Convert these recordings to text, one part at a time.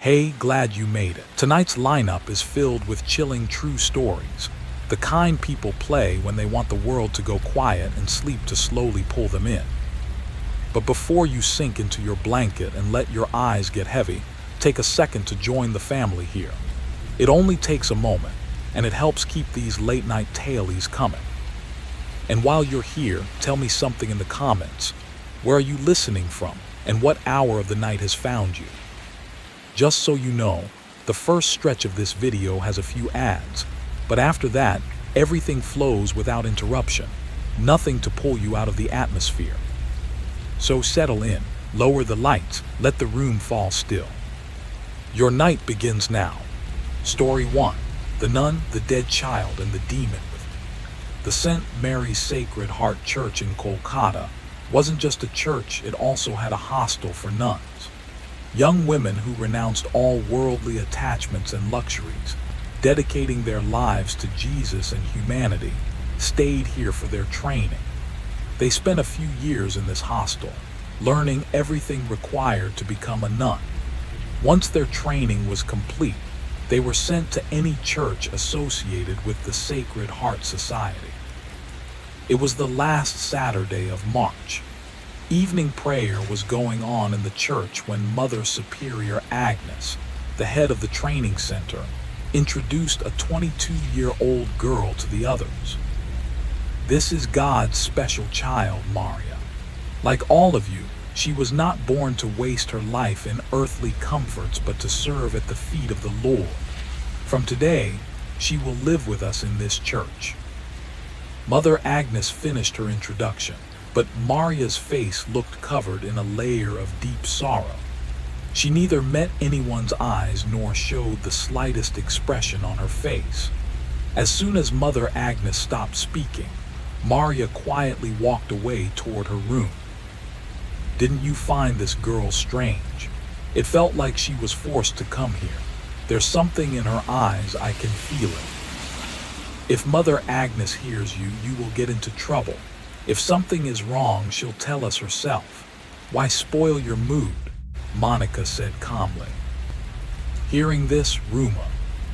Hey, glad you made it. Tonight's lineup is filled with chilling true stories, the kind people play when they want the world to go quiet and sleep to slowly pull them in. But before you sink into your blanket and let your eyes get heavy, take a second to join the family here. It only takes a moment, and it helps keep these late-night tailies coming. And while you're here, tell me something in the comments. Where are you listening from, and what hour of the night has found you? Just so you know, the first stretch of this video has a few ads, but after that, everything flows without interruption, nothing to pull you out of the atmosphere. So settle in, lower the lights, let the room fall still. Your night begins now. Story 1. The Nun, the Dead Child, and the Demon with Me. The St. Mary's Sacred Heart Church in Kolkata wasn't just a church, it also had a hostel for nuns. Young women who renounced all worldly attachments and luxuries, dedicating their lives to Jesus and humanity, stayed here for their training. They spent a few years in this hostel, learning everything required to become a nun. Once their training was complete, they were sent to any church associated with the Sacred Heart Society. It was the last Saturday of March. Evening prayer was going on in the church when Mother Superior Agnes, the head of the training center, introduced a 22-year-old girl to the others. This is God's special child, Maria. Like all of you, she was not born to waste her life in earthly comforts but to serve at the feet of the Lord. From today, she will live with us in this church. Mother Agnes finished her introduction, but Maria's face looked covered in a layer of deep sorrow. She neither met anyone's eyes nor showed the slightest expression on her face. As soon as Mother Agnes stopped speaking, Maria quietly walked away toward her room. Didn't you find this girl strange? It felt like she was forced to come here. There's something in her eyes, I can feel it. If Mother Agnes hears you, you will get into trouble. If something is wrong, she'll tell us herself. Why spoil your mood? Monica said calmly. Hearing this, Ruma,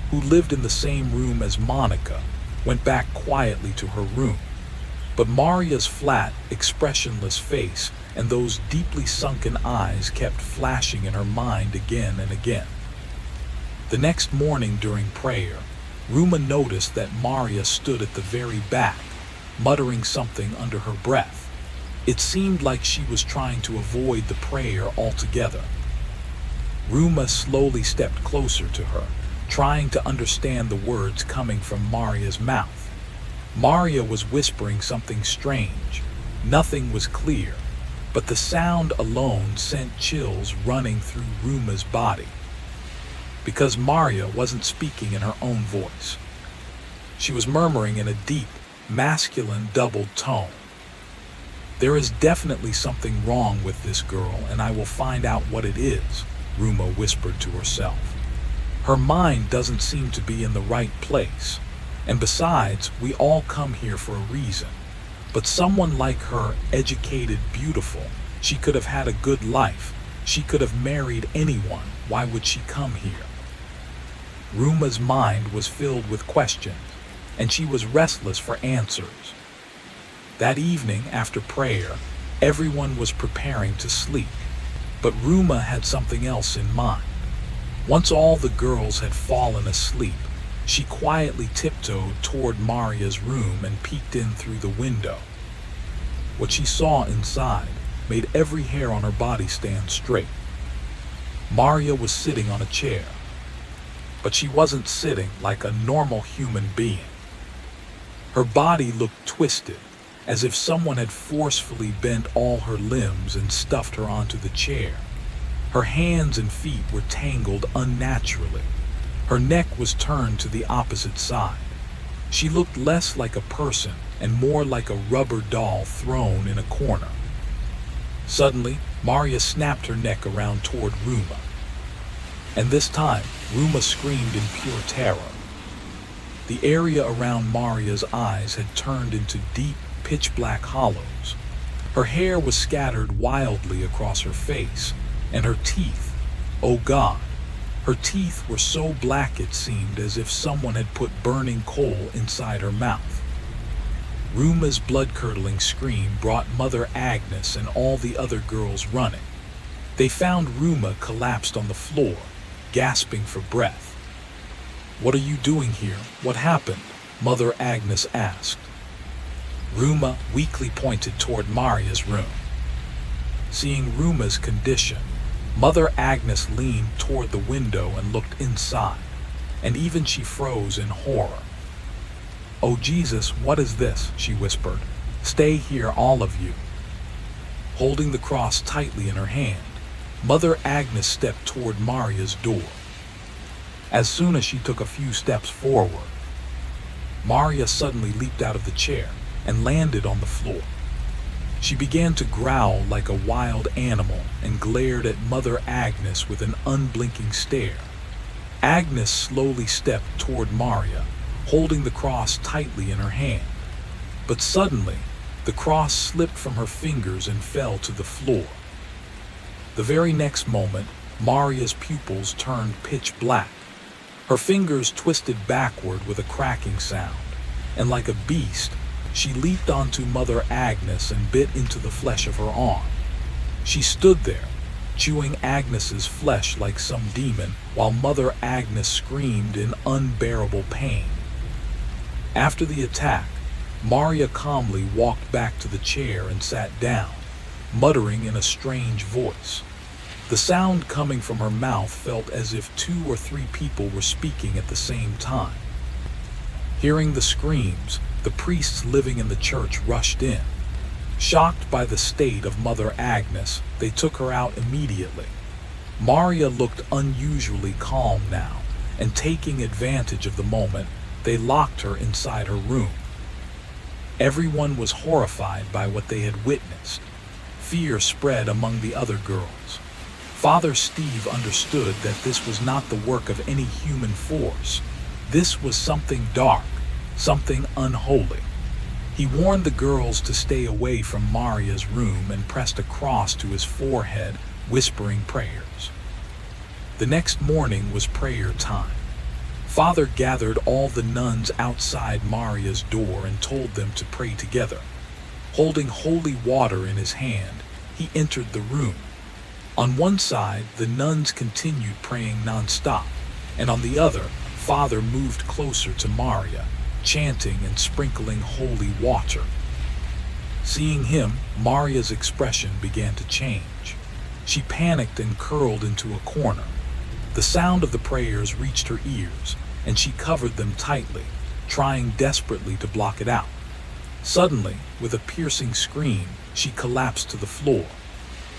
who lived in the same room as Monica, went back quietly to her room. But Maria's flat, expressionless face and those deeply sunken eyes kept flashing in her mind again and again. The next morning during prayer, Ruma noticed that Maria stood at the very back, muttering something under her breath. It seemed like she was trying to avoid the prayer altogether. Ruma slowly stepped closer to her, trying to understand the words coming from Maria's mouth. Maria was whispering something strange. Nothing was clear, but the sound alone sent chills running through Ruma's body. Because Maria wasn't speaking in her own voice. She was murmuring in a deep, masculine doubled tone. There is definitely something wrong with this girl, and I will find out what it is, Ruma whispered to herself. Her mind doesn't seem to be in the right place, and besides, we all come here for a reason. But someone like her, educated, beautiful, she could have had a good life. She could have married anyone. Why would she come here? Ruma's mind was filled with questions, and she was restless for answers. That evening, after prayer, everyone was preparing to sleep, but Ruma had something else in mind. Once all the girls had fallen asleep, she quietly tiptoed toward Maria's room and peeked in through the window. What she saw inside made every hair on her body stand straight. Maria was sitting on a chair, but she wasn't sitting like a normal human being. Her body looked twisted, as if someone had forcefully bent all her limbs and stuffed her onto the chair. Her hands and feet were tangled unnaturally. Her neck was turned to the opposite side. She looked less like a person and more like a rubber doll thrown in a corner. Suddenly, Maria snapped her neck around toward Ruma. And this time, Ruma screamed in pure terror. The area around Maria's eyes had turned into deep, pitch-black hollows. Her hair was scattered wildly across her face, and her teeth, oh God, Her teeth were so black it seemed as if someone had put burning coal inside her mouth. Ruma's blood-curdling scream brought Mother Agnes and all the other girls running. They found Ruma collapsed on the floor, gasping for breath. "What are you doing here? What happened?" Mother Agnes asked. Ruma weakly pointed toward Maria's room. Seeing Ruma's condition, Mother Agnes leaned toward the window and looked inside, and even she froze in horror. "Oh Jesus, what is this?" she whispered. "Stay here, all of you." Holding the cross tightly in her hand, Mother Agnes stepped toward Maria's door. As soon as she took a few steps forward, Maria suddenly leaped out of the chair and landed on the floor. She began to growl like a wild animal and glared at Mother Agnes with an unblinking stare. Agnes slowly stepped toward Maria, holding the cross tightly in her hand. But suddenly, the cross slipped from her fingers and fell to the floor. The very next moment, Maria's pupils turned pitch black. Her fingers twisted backward with a cracking sound, and like a beast, she leaped onto Mother Agnes and bit into the flesh of her arm. She stood there, chewing Agnes's flesh like some demon, while Mother Agnes screamed in unbearable pain. After the attack, Maria calmly walked back to the chair and sat down, muttering in a strange voice. The sound coming from her mouth felt as if 2 or 3 people were speaking at the same time. Hearing the screams, the priests living in the church rushed in. Shocked by the state of Mother Agnes, they took her out immediately. Maria looked unusually calm now, and taking advantage of the moment, they locked her inside her room. Everyone was horrified by what they had witnessed. Fear spread among the other girls. Father Steve understood that this was not the work of any human force. This was something dark, something unholy. He warned the girls to stay away from Maria's room and pressed a cross to his forehead, whispering prayers. The next morning was prayer time. Father gathered all the nuns outside Maria's door and told them to pray together. Holding holy water in his hand, he entered the room. On one side, the nuns continued praying nonstop, and on the other, Father moved closer to Maria, chanting and sprinkling holy water. Seeing him, Maria's expression began to change. She panicked and curled into a corner. The sound of the prayers reached her ears, and she covered them tightly, trying desperately to block it out. Suddenly, with a piercing scream, she collapsed to the floor.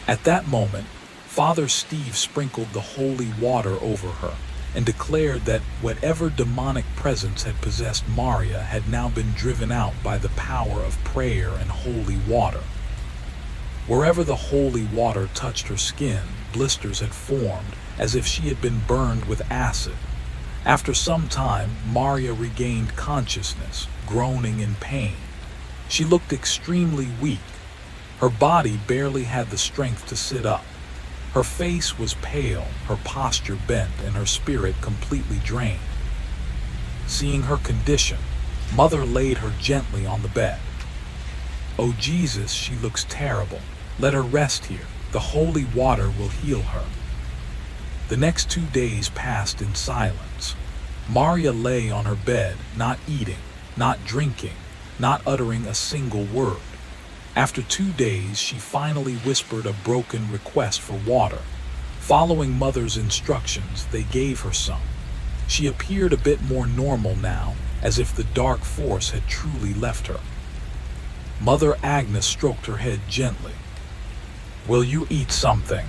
At that moment, Father Steve sprinkled the holy water over her and declared that whatever demonic presence had possessed Maria had now been driven out by the power of prayer and holy water. Wherever the holy water touched her skin, blisters had formed as if she had been burned with acid. After some time, Maria regained consciousness, groaning in pain. She looked extremely weak. Her body barely had the strength to sit up. Her face was pale, her posture bent, and her spirit completely drained. Seeing her condition, Mother laid her gently on the bed. "Oh Jesus, she looks terrible. Let her rest here. The holy water will heal her." The next 2 days passed in silence. Maria lay on her bed, not eating, not drinking, not uttering a single word. After 2 days, she finally whispered a broken request for water. Following Mother's instructions, they gave her some. She appeared a bit more normal now, as if the dark force had truly left her. Mother Agnes stroked her head gently. "Will you eat something?"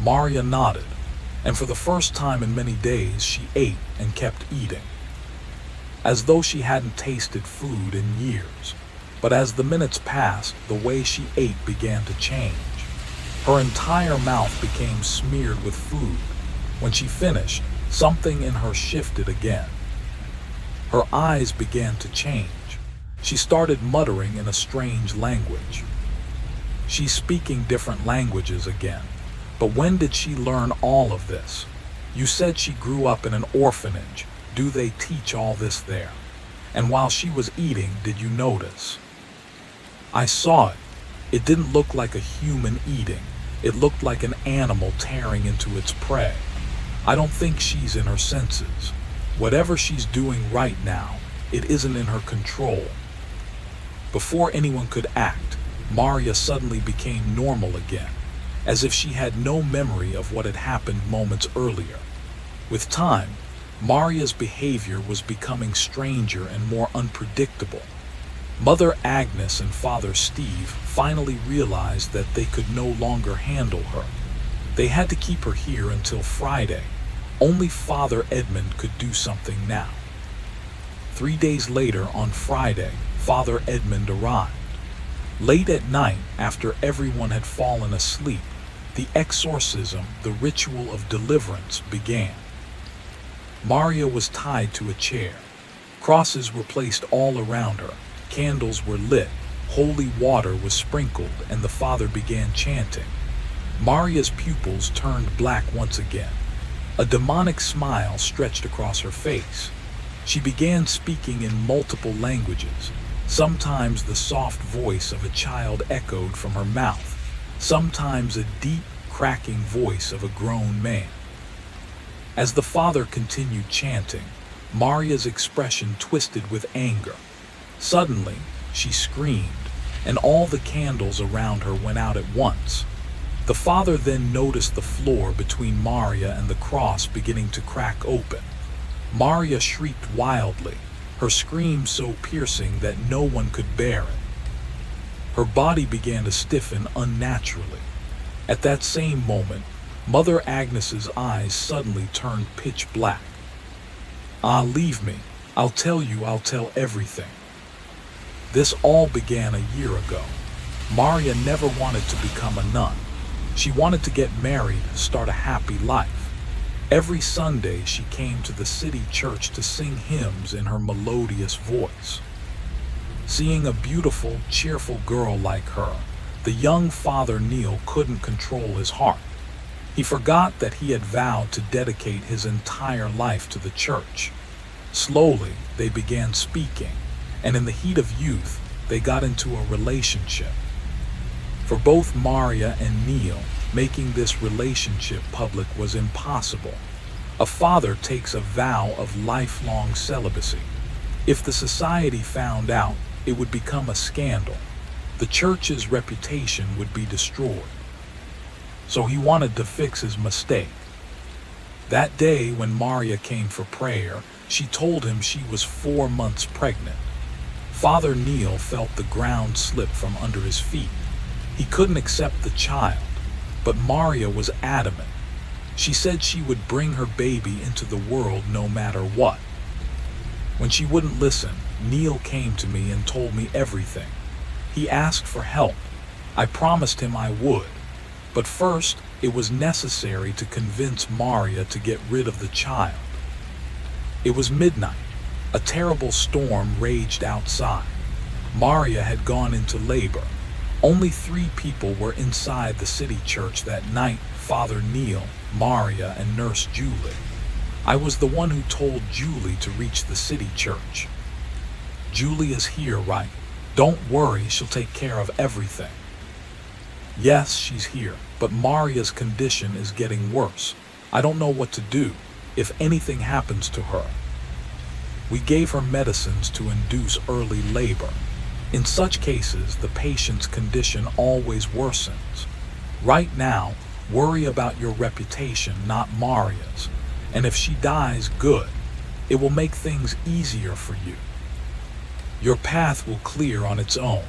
Maria nodded, and for the first time in many days, she ate and kept eating, as though she hadn't tasted food in years. But as the minutes passed, the way she ate began to change. Her entire mouth became smeared with food. When she finished, something in her shifted again. Her eyes began to change. She started muttering in a strange language. She's speaking different languages again. But when did she learn all of this? You said she grew up in an orphanage. Do they teach all this there? And while she was eating, did you notice? I saw it. It didn't look like a human eating. It looked like an animal tearing into its prey. I don't think she's in her senses. Whatever she's doing right now, it isn't in her control. Before anyone could act, Maria suddenly became normal again, as if she had no memory of what had happened moments earlier. With time, Maria's behavior was becoming stranger and more unpredictable. Mother Agnes and Father Steve finally realized that they could no longer handle her. They had to keep her here until Friday. Only Father Edmund could do something now. 3 days later, on Friday, Father Edmund arrived. Late at night, after everyone had fallen asleep, the exorcism, the ritual of deliverance, began. Maria was tied to a chair. Crosses were placed all around her. Candles were lit. Holy water was sprinkled, and the Father began chanting. Maria's pupils turned black once again. A demonic smile stretched across her face. She began speaking in multiple languages. Sometimes the soft voice of a child echoed from her mouth. Sometimes a deep, cracking voice of a grown man. As the Father continued chanting, Maria's expression twisted with anger. Suddenly, she screamed, and all the candles around her went out at once. The Father then noticed the floor between Maria and the cross beginning to crack open. Maria shrieked wildly, her scream so piercing that no one could bear it. Her body began to stiffen unnaturally. At that same moment, Mother Agnes's eyes suddenly turned pitch black. "Ah, leave me. I'll tell everything." This all began a year ago. Maria never wanted to become a nun. She wanted to get married, start a happy life. Every Sunday she came to the city church to sing hymns in her melodious voice. Seeing a beautiful, cheerful girl like her, the young Father Neil couldn't control his heart. He forgot that he had vowed to dedicate his entire life to the church. Slowly, they began speaking, and in the heat of youth, they got into a relationship. For both Maria and Neil, making this relationship public was impossible. A father takes a vow of lifelong celibacy. If the society found out, it would become a scandal. The church's reputation would be destroyed. So he wanted to fix his mistake. That day when Maria came for prayer, she told him she was 4 months pregnant. Father Neil felt the ground slip from under his feet. He couldn't accept the child, but Maria was adamant. She said she would bring her baby into the world no matter what. When she wouldn't listen, Neil came to me and told me everything. He asked for help. I promised him I would. But first, it was necessary to convince Maria to get rid of the child. It was midnight. A terrible storm raged outside. Maria had gone into labor. Only 3 people were inside the city church that night: Father Neil, Maria, and Nurse Julie. I was the one who told Julie to reach the city church. "Julie is here, right? Don't worry, she'll take care of everything." "Yes, she's here, but Maria's condition is getting worse. I don't know what to do if anything happens to her." We gave her medicines to induce early labor. In such cases, the patient's condition always worsens. Right now, worry about your reputation, not Maria's. And if she dies, good. It will make things easier for you. Your path will clear on its own.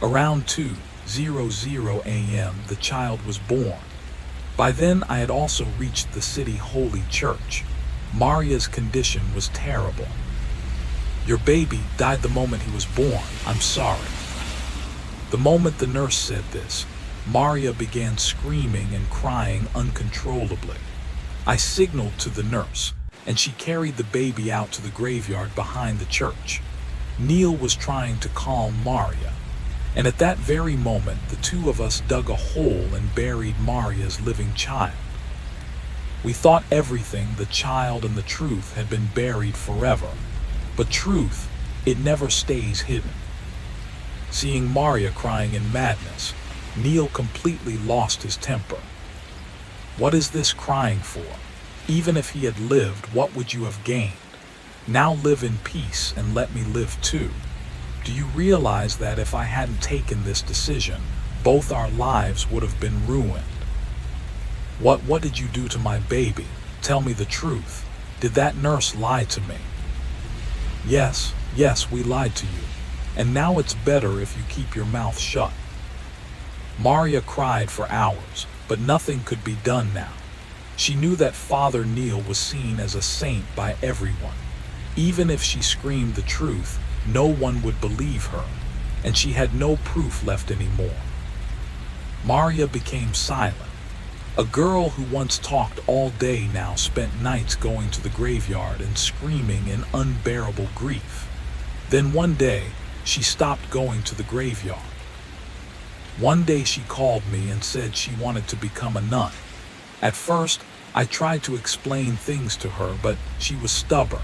Around 2:00 a.m., the child was born. By then, I had also reached the city holy church. Maria's condition was terrible. "Your baby died the moment he was born. I'm sorry." The moment the nurse said this, Maria began screaming and crying uncontrollably. I signaled to the nurse, and she carried the baby out to the graveyard behind the church. Neil was trying to calm Maria, and at that very moment, the 2 of us dug a hole and buried Maria's living child. We thought everything, the child and the truth, had been buried forever. But truth, it never stays hidden. Seeing Maria crying in madness, Neil completely lost his temper. What is this crying for? Even if he had lived, what would you have gained? Now live in peace and let me live too. Do you realize that if I hadn't taken this decision, both our lives would have been ruined? What did you do to my baby? Tell me the truth. Did that nurse lie to me? Yes, we lied to you. And now it's better if you keep your mouth shut. Maria cried for hours, but nothing could be done now. She knew that Father Neil was seen as a saint by everyone. Even if she screamed the truth, no one would believe her, and she had no proof left anymore. Maria became silent. A girl who once talked all day now spent nights going to the graveyard and screaming in unbearable grief. Then one day, she stopped going to the graveyard. One day she called me and said she wanted to become a nun. At first, I tried to explain things to her, but she was stubborn.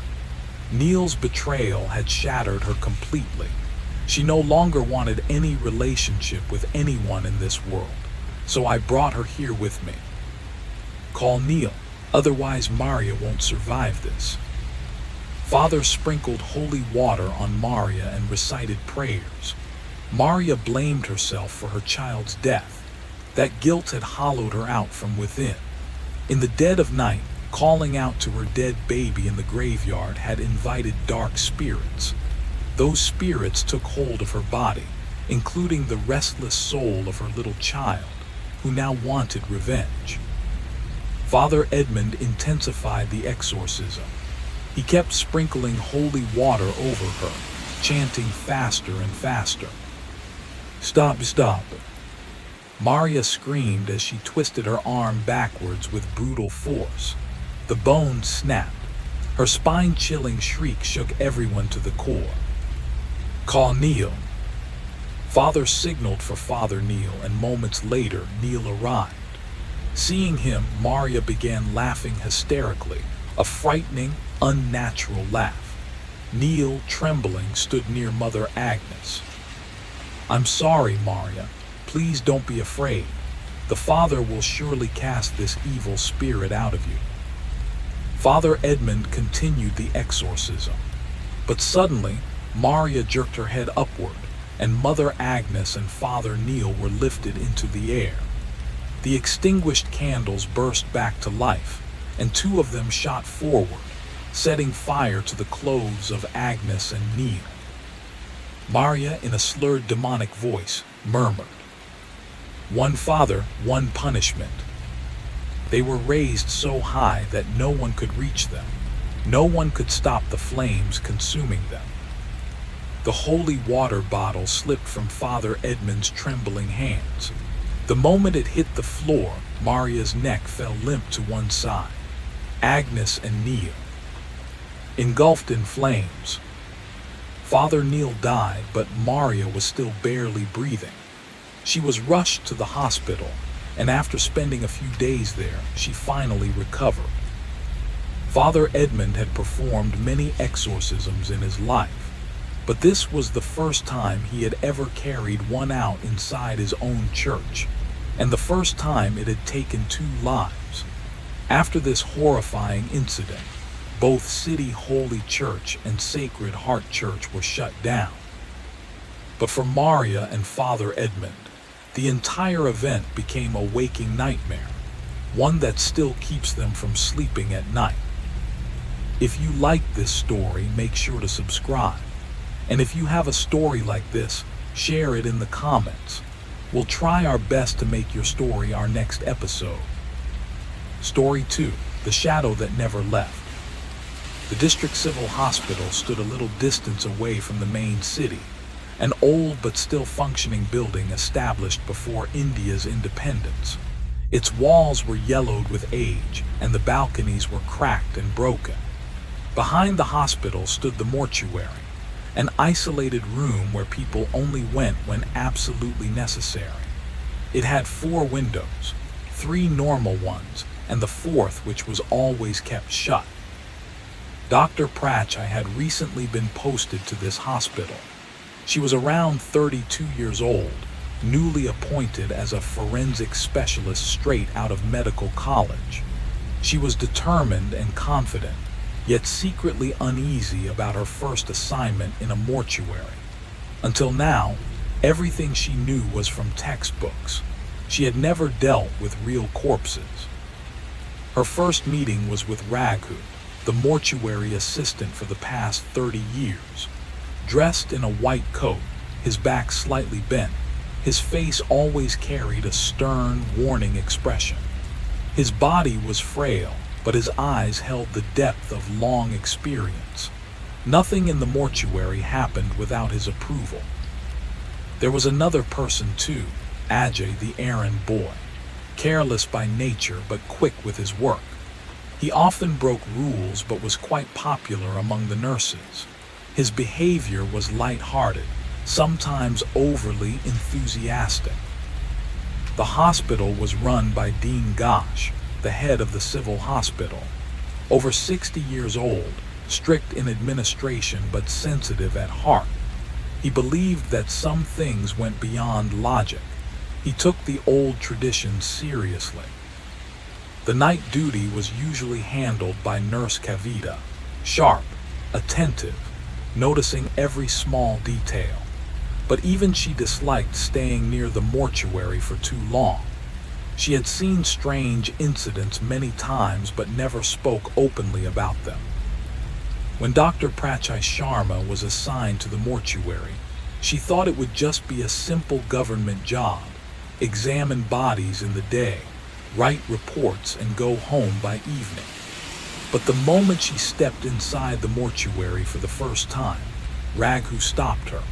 Neil's betrayal had shattered her completely. She no longer wanted any relationship with anyone in this world, so I brought her here with me. Call Neil, otherwise Maria won't survive this. Father sprinkled holy water on Maria and recited prayers. Maria blamed herself for her child's death. That guilt had hollowed her out from within. In the dead of night, calling out to her dead baby in the graveyard had invited dark spirits. Those spirits took hold of her body, including the restless soul of her little child, who now wanted revenge. Father Edmund intensified the exorcism. He kept sprinkling holy water over her, chanting faster and faster. Stop. Maria screamed as she twisted her arm backwards with brutal force. The bones snapped. Her spine-chilling shriek shook everyone to the core. Call Neil. Father signaled for Father Neil, and moments later, Neil arrived. Seeing him, Maria began laughing hysterically, a frightening, unnatural laugh. Neil, trembling, stood near Mother Agnes. I'm sorry, Maria. Please don't be afraid. The Father will surely cast this evil spirit out of you. Father Edmund continued the exorcism. But suddenly, Maria jerked her head upward, and Mother Agnes and Father Neil were lifted into the air. The extinguished candles burst back to life, and two of them shot forward, setting fire to the clothes of Agnes and Neil. Maria, in a slurred demonic voice, murmured, "One Father, one punishment." They were raised so high that no one could reach them. No one could stop the flames consuming them. The holy water bottle slipped from Father Edmund's trembling hands. The moment it hit the floor, Maria's neck fell limp to one side. Agnes and Neil, engulfed in flames. Father Neil died, but Maria was still barely breathing. She was rushed to the hospital, and after spending a few days there, she finally recovered. Father Edmund had performed many exorcisms in his life, but this was the first time he had ever carried one out inside his own church, and the first time it had taken 2 lives. After this horrifying incident, both City Holy Church and Sacred Heart Church were shut down. But for Maria and Father Edmund, the entire event became a waking nightmare, one that still keeps them from sleeping at night. If you like this story, make sure to subscribe. And if you have a story like this, share it in the comments. We'll try our best to make your story our next episode. Story 2, The Shadow That Never Left. The District Civil Hospital stood a little distance away from the main city, an old but still functioning building established before India's independence. Its walls were yellowed with age, and the balconies were cracked and broken. Behind the hospital stood the mortuary, an isolated room where people only went when absolutely necessary. It had 4 windows, 3 normal ones, and the fourth which was always kept shut. Dr. Pratchett had recently been posted to this hospital. She was around 32 years old, newly appointed as a forensic specialist straight out of medical college. She was determined and confident, yet secretly uneasy about her first assignment in a mortuary. Until now, everything she knew was from textbooks. She had never dealt with real corpses. Her first meeting was with Raghu, the mortuary assistant for the past 30 years. Dressed in a white coat, his back slightly bent, his face always carried a stern, warning expression. His body was frail, but his eyes held the depth of long experience. Nothing in the mortuary happened without his approval. There was another person too, Ajay the errand boy, careless by nature but quick with his work. He often broke rules but was quite popular among the nurses. His behavior was light-hearted, sometimes overly enthusiastic. The hospital was run by Dean Ghosh, the head of the civil hospital. Over 60 years old, strict in administration but sensitive at heart. He believed that some things went beyond logic. He took the old traditions seriously. The night duty was usually handled by Nurse Kavita, sharp, attentive, noticing every small detail. But even she disliked staying near the mortuary for too long. She had seen strange incidents many times but never spoke openly about them. When Dr. Pratchett Sharma was assigned to the mortuary, she thought it would just be a simple government job, examine bodies in the day, write reports and go home by evening. But the moment she stepped inside the mortuary for the first time, Raghu stopped her.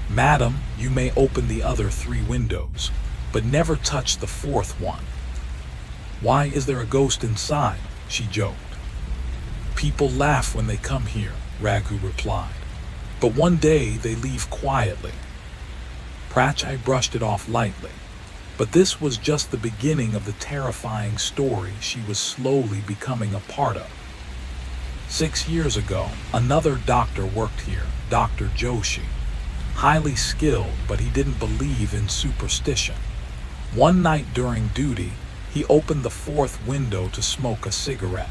"Madam, you may open the other 3 windows, but never touch the 4th one." "Why is there a ghost inside?" she joked. "People laugh when they come here," Raghu replied. "But one day they leave quietly." Pratchett brushed it off lightly. But this was just the beginning of the terrifying story she was slowly becoming a part of. 6 years ago, another doctor worked here, Dr. Joshi. Highly skilled, but he didn't believe in superstition. One night during duty, he opened the 4th window to smoke a cigarette.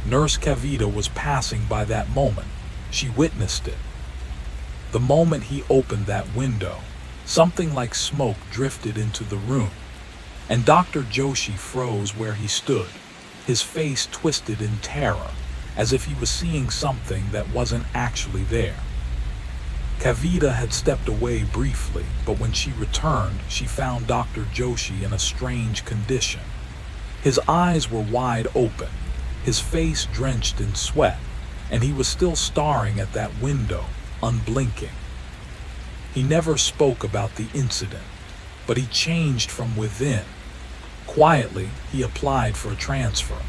Nurse Kavita was passing by that moment. She witnessed it. The moment he opened that window, something like smoke drifted into the room, and Dr. Joshi froze where he stood, his face twisted in terror, as if he was seeing something that wasn't actually there. Kavita had stepped away briefly, but when she returned, she found Dr. Joshi in a strange condition. His eyes were wide open, his face drenched in sweat, and he was still staring at that window, unblinking. He never spoke about the incident, but he changed from within. Quietly, he applied for a transfer,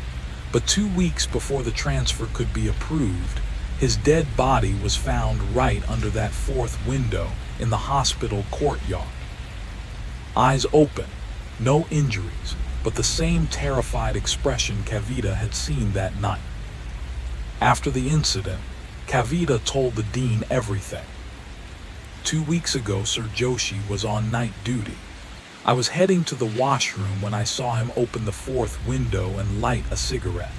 but 2 weeks before the transfer could be approved, his dead body was found right under that 4th window in the hospital courtyard. Eyes open, no injuries, but the same terrified expression Kavita had seen that night. After the incident, Kavita told the dean everything. 2 weeks ago, Sir Joshi was on night duty. I was heading to the washroom when I saw him open the 4th window and light a cigarette.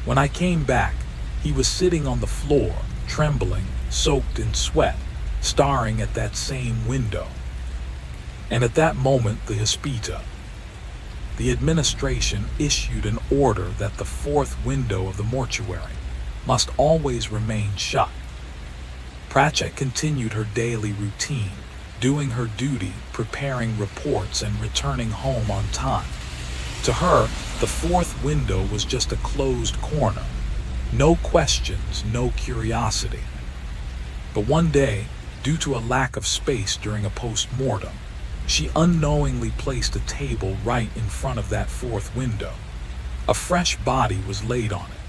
When I came back, he was sitting on the floor, trembling, soaked in sweat, staring at that same window. And at that moment, the Hospital, the administration issued an order that the 4th window of the mortuary must always remain shut. Pratchett continued her daily routine, doing her duty, preparing reports and returning home on time. To her, the 4th window was just a closed corner. No questions, no curiosity. But one day, due to a lack of space during a post-mortem, she unknowingly placed a table right in front of that 4th window. A fresh body was laid on it.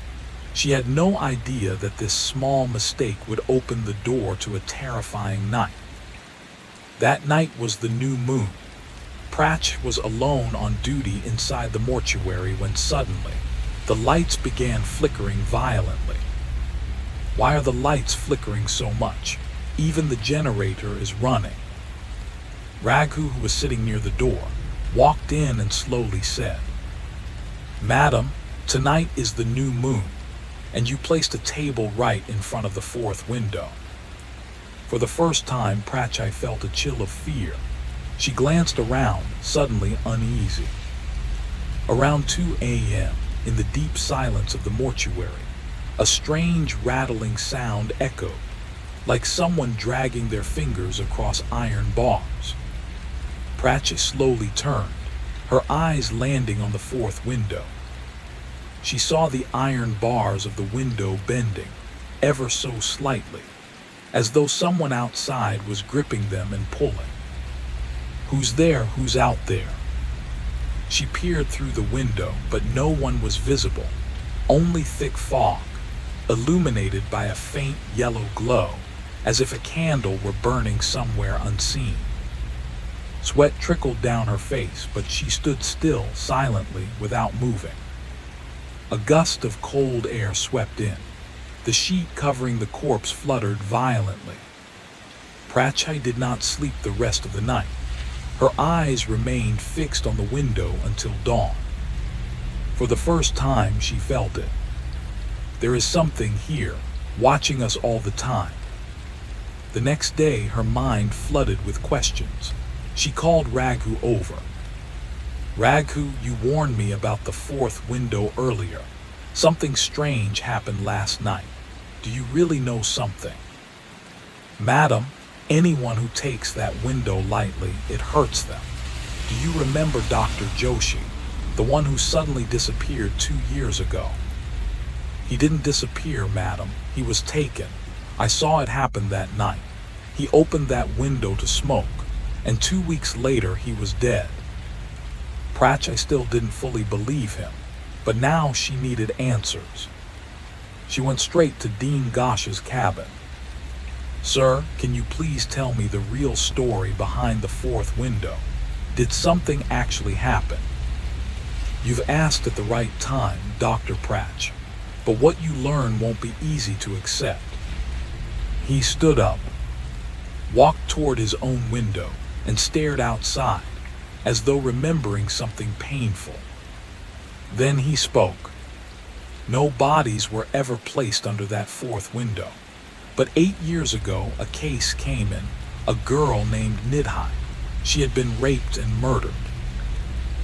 She had no idea that this small mistake would open the door to a terrifying night. That night was the new moon. Pratch was alone on duty inside the mortuary when suddenly, the lights began flickering violently. Why are the lights flickering so much? Even the generator is running. Raghu, who was sitting near the door, walked in and slowly said, "Madam, tonight is the new moon, and you placed a table right in front of the fourth window." For the first time, Pratchai felt a chill of fear. She glanced around, suddenly uneasy. Around 2 a.m., in the deep silence of the mortuary, a strange rattling sound echoed, like someone dragging their fingers across iron bars. Pratchett slowly turned, her eyes landing on the fourth window. She saw the iron bars of the window bending, ever so slightly, as though someone outside was gripping them and pulling. "Who's there? Who's out there?" She peered through the window, but no one was visible, only thick fog, illuminated by a faint yellow glow, as if a candle were burning somewhere unseen. Sweat trickled down her face, but she stood still, silently, without moving. A gust of cold air swept in. The sheet covering the corpse fluttered violently. Pratchai did not sleep the rest of the night. Her eyes remained fixed on the window until dawn. For the first time, she felt it. There is something here, watching us all the time. The next day, her mind flooded with questions. She called Raghu over. "Raghu, you warned me about the fourth window earlier. Something strange happened last night. Do you really know something?" "Madam, anyone who takes that window lightly, it hurts them. Do you remember Dr. Joshi, the one who suddenly disappeared 2 years ago?" "He didn't disappear, madam. He was taken. I saw it happen that night. He opened that window to smoke, and 2 weeks later he was dead." Pratchai still didn't fully believe him, but now she needed answers. She went straight to Dean Gosh's cabin. "Sir, can you please tell me the real story behind the fourth window? Did something actually happen?" "You've asked at the right time, Dr. Pratch, but what you learn won't be easy to accept." He stood up, walked toward his own window, and stared outside, as though remembering something painful. Then he spoke. "No bodies were ever placed under that fourth window. But 8 years ago, a case came in, a girl named Nidhai. She had been raped and murdered.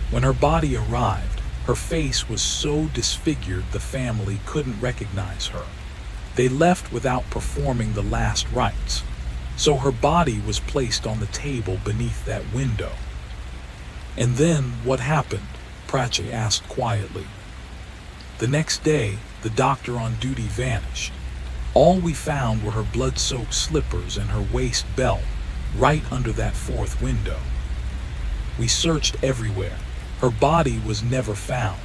When her body arrived, her face was so disfigured the family couldn't recognize her. They left without performing the last rites, so her body was placed on the table beneath that window." "And then what happened?" Pratchett asked quietly. "The next day, the doctor on duty vanished. All we found were her blood-soaked slippers and her waist belt, right under that fourth window. We searched everywhere. Her body was never found."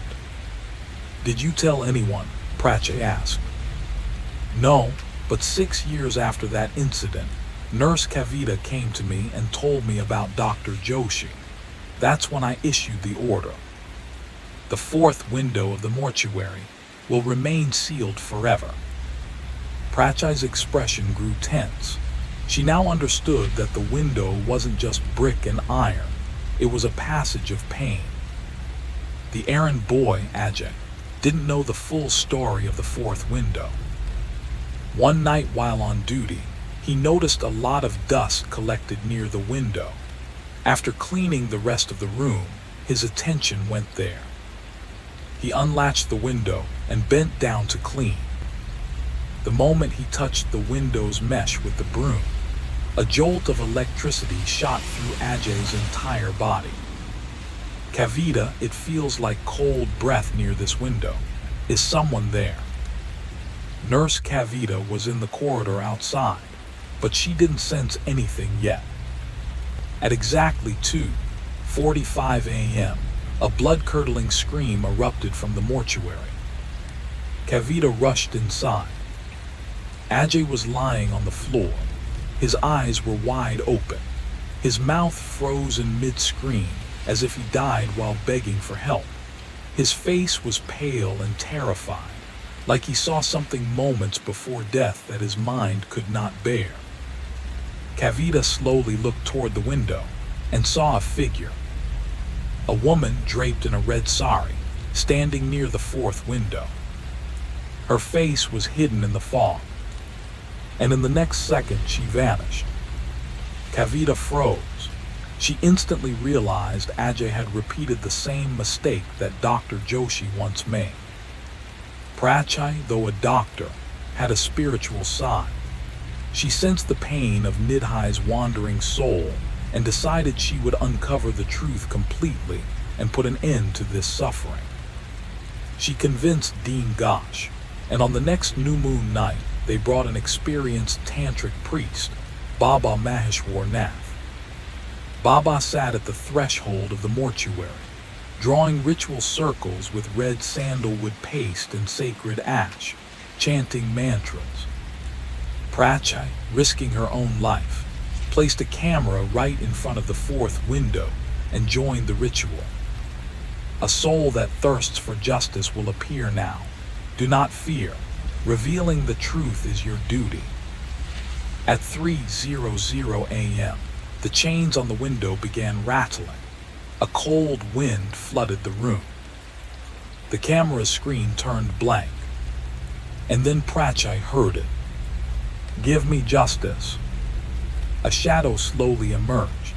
"Did you tell anyone?" Pratchett asked. "No, but 6 years after that incident, Nurse Kavita came to me and told me about Dr. Joshi. That's when I issued the order. The fourth window of the mortuary will remain sealed forever." Pratchai's expression grew tense. She now understood that the window wasn't just brick and iron. It was a passage of pain. The errand boy, Ajay, didn't know the full story of the fourth window. One night while on duty, he noticed a lot of dust collected near the window. After cleaning the rest of the room, his attention went there. He unlatched the window and bent down to clean. The moment he touched the window's mesh with the broom, a jolt of electricity shot through Ajay's entire body. "Kavita, it feels like cold breath near this window. Is someone there?" Nurse Kavita was in the corridor outside, but she didn't sense anything yet. At exactly 2:45 a.m., a blood-curdling scream erupted from the mortuary. Kavita rushed inside. Ajay was lying on the floor. His eyes were wide open, his mouth frozen mid-scream, as if he died while begging for help. His face was pale and terrified, like he saw something moments before death that his mind could not bear. Kavita slowly looked toward the window and saw a figure. A woman draped in a red sari, standing near the fourth window. Her face was hidden in the fog, and in the next second she vanished. Kavita froze. She instantly realized Ajay had repeated the same mistake that Dr. Joshi once made. Prachai, though a doctor, had a spiritual side. She sensed the pain of Nidhai's wandering soul and decided she would uncover the truth completely and put an end to this suffering. She convinced Dean Gosh, and on the next new moon night, they brought an experienced tantric priest, Baba Maheshwar Nath. Baba sat at the threshold of the mortuary, drawing ritual circles with red sandalwood paste and sacred ash, chanting mantras. Prachai, risking her own life, placed a camera right in front of the fourth window and joined the ritual. A soul that thirsts for justice will appear now. Do not fear. Revealing the truth is your duty. At 3:00 a.m., the chains on the window began rattling. A cold wind flooded the room. The camera's screen turned blank, and then Prachai heard it. "Give me justice." A shadow slowly emerged.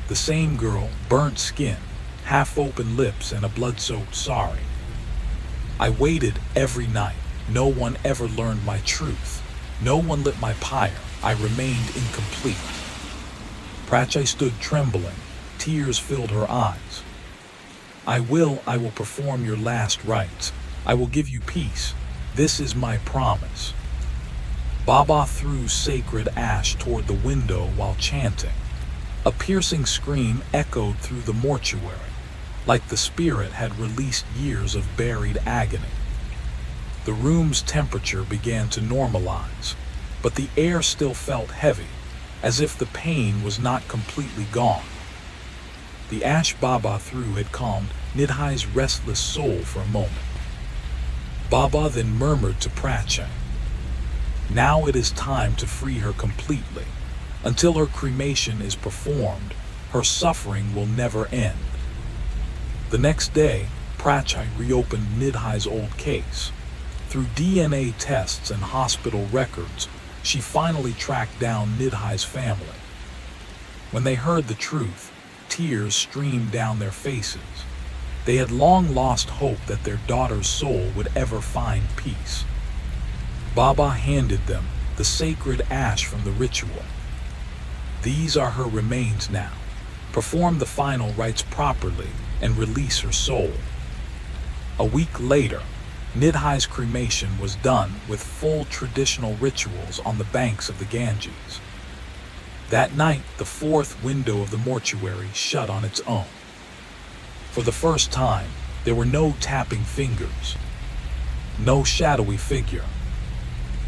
The same girl, burnt skin, half-open lips, and a blood-soaked sari. "I waited every night. No one ever learned my truth. No one lit my pyre. I remained incomplete." Prachai stood trembling. Tears filled her eyes. I will perform your last rites. I will give you peace. This is my promise." Baba threw sacred ash toward the window while chanting. A piercing scream echoed through the mortuary, like the spirit had released years of buried agony. The room's temperature began to normalize, but the air still felt heavy, as if the pain was not completely gone. The ash Baba threw had calmed Nidhai's restless soul for a moment. Baba then murmured to Prachai, "Now it is time to free her completely. Until her cremation is performed, her suffering will never end." The next day, Prachai reopened Nidhai's old case. Through DNA tests and hospital records, she finally tracked down Nidhai's family. When they heard the truth, tears streamed down their faces. They had long lost hope that their daughter's soul would ever find peace. Baba handed them the sacred ash from the ritual. "These are her remains now. Perform the final rites properly and release her soul." A week later, Nidhai's cremation was done with full traditional rituals on the banks of the Ganges. That night, the fourth window of the mortuary shut on its own. For the first time, there were no tapping fingers, no shadowy figure.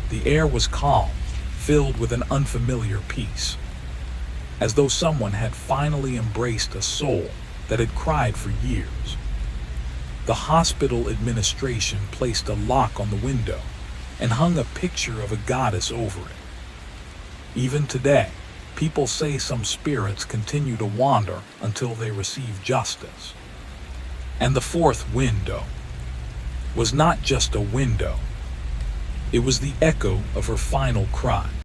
The air was calm, filled with an unfamiliar peace, as though someone had finally embraced a soul that had cried for years. The hospital administration placed a lock on the window and hung a picture of a goddess over it. Even today, people say some spirits continue to wander until they receive justice. And the fourth window was not just a window. It was the echo of her final cry.